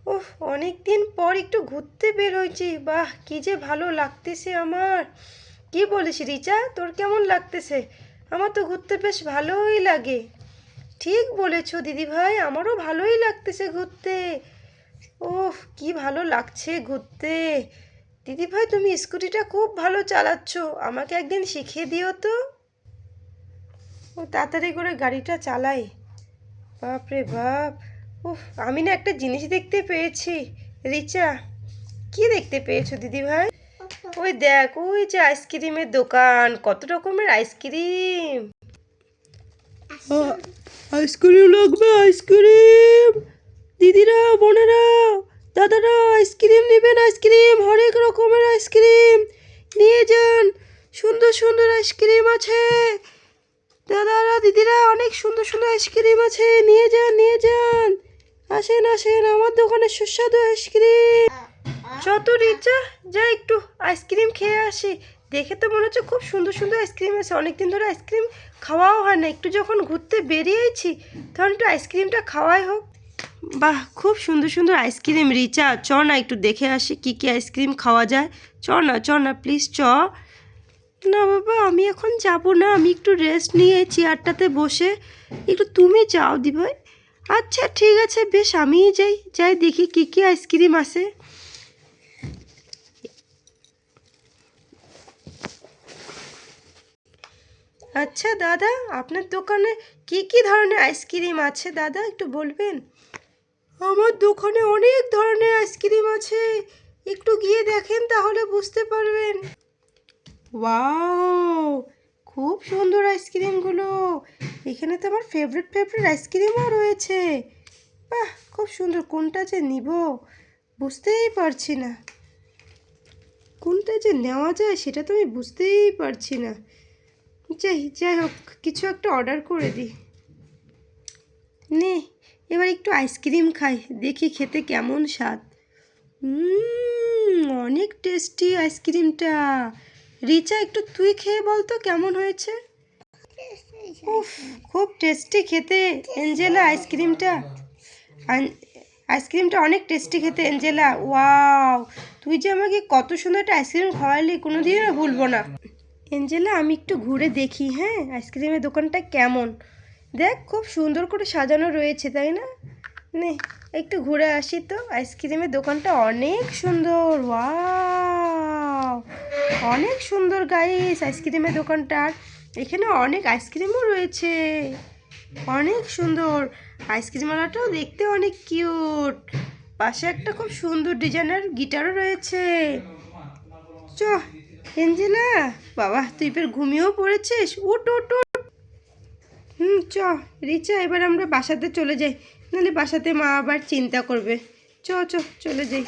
ওহ, অনেক দিন পর একটু ঘুরতে বের হয়েছি। বাহ, কি যে ভালো লাগতেছে আমার। কি বলিস রিচা, তোর কেমন লাগতেছে? আমার তো ঘুরতে বেশ ভালোই লাগে। ঠিক বলেছো দিদি ভাই, আমারও ভালোই লাগতেছে ঘুরতে। ওহ, কি ভালো লাগছে ঘুরতে। দিদি ভাই, তুমি স্কুটিটা খুব ভালো চালাচ্ছ, আমাকে একদিন শিখিয়ে দিও তো। ও তাড়াতাড়ি করে গাড়িটা চালাই। বাপ রে বাপ। উফ, আমি না একটা জিনিস দেখতে পেয়েছি। রিচা, কি দেখতে পেয়েছো দিদি ভাই? ওই দেখ, ওই যে আইসক্রিমের দোকান, কত রকমের আইসক্রিম। আইসক্রিম লাগবে, আইসক্রিম। দিদিরা, বোনেরা, দাদারা, আইসক্রিম নেবেন? আইসক্রিম, হরেক রকমের আইসক্রিম নিয়ে যান। সুন্দর সুন্দর আইসক্রিম আছে। দাদারা, দিদিরা, অনেক সুন্দর সুন্দর আইসক্রিম আছে, নিয়ে যান, নিয়ে যান। আসেন আসেন, আমার দোকানে সুস্বাদু আইসক্রিম। যত রিচা, যা একটু আইসক্রিম খেয়ে আসি। দেখে তো মনে হচ্ছে খুব সুন্দর সুন্দর আইসক্রিম আছে, অনেকদিন ধরে আইসক্রিম খাওয়াও হয় না। একটু যখন ঘুরতে বেরিয়েছি, তখন একটু আইসক্রিমটা খাওয়াই হোক। বাহ, খুব সুন্দর সুন্দর আইসক্রিম। রিচা, চ না একটু দেখে আসি কি কি আইসক্রিম খাওয়া যায়। চ না প্লিজ চ। না বাবা, আমি এখন যাব না, আমি একটু রেস্ট নিয়ে চেয়ারটাতে বসে। একটু তুমি যাও দি ভাই। আচ্ছা ঠিক আছে, বেশ, আমিই যাই, যাই দেখি কি কি আইসক্রিম আছে। আচ্ছা দাদা, আপনার দোকানে কি কি ধরনের আইসক্রিম আছে দাদা, একটু বলবেন? আমার দোকানে অনেক ধরনের আইসক্রিম আছে, একটু গিয়ে দেখেন তাহলে বুঝতে পারবেন। ওয়াও, খুব সুন্দর আইসক্রিমগুলো। এখানে তো আমার ফেভারিট ফেভারিট আইসক্রিমও রয়েছে। বাহ, খুব সুন্দর। কোনটা যে নিব বুঝতেই পারছি না, কোনটা যে নেওয়া যায় সেটা তো আমি বুঝতেই পারছি না। যাই যাই হোক, কিছু একটা অর্ডার করে দিই। নে, এবার একটু আইসক্রিম খাই, দেখি খেতে কেমন স্বাদ। অনেক টেস্টি আইসক্রিমটা। রিচা, একটু তুই খেয়ে বল তো কেমন হয়েছে। উফ, খুব টেস্টি খেতে এঞ্জেলা আইসক্রিমটা। আইসক্রিমটা অনেক টেস্টি খেতে এঞ্জেলা। ওয়াও, তুই যে আমাকে কত সুন্দর একটা আইসক্রিম খাওয়ালি, কোনোদিনও ভুলবো না। এঞ্জেলা, আমি একটু ঘুরে দেখি, হ্যাঁ, আইসক্রিমের দোকানটা কেমন। দেখ, খুব সুন্দর করে সাজানো রয়েছে, তাই না? নে, একটু ঘুরে আসি তো। আইসক্রিমের দোকানটা অনেক সুন্দর। ওয়াও, অনেক সুন্দর গাইস আইসক্রিমের দোকানটার। এখানে অনেক আইসক্রিমও রয়েছে, অনেক সুন্দর। আইসক্রিমওয়ালাটাও দেখতে অনেক কিউট। পাশে একটা খুব সুন্দর ডিজাইনের গিটারও রয়েছে। চ এঞ্জেলা, বাবা তুই ফের ঘুমিয়েও পড়েছিস, উঠ উঠ উঠ। চ রিচা, এবার আমরা বাসাতে চলে যাই, নাহলে বাসাতে মা আবার চিন্তা করবে। চ চ, চলে যাই।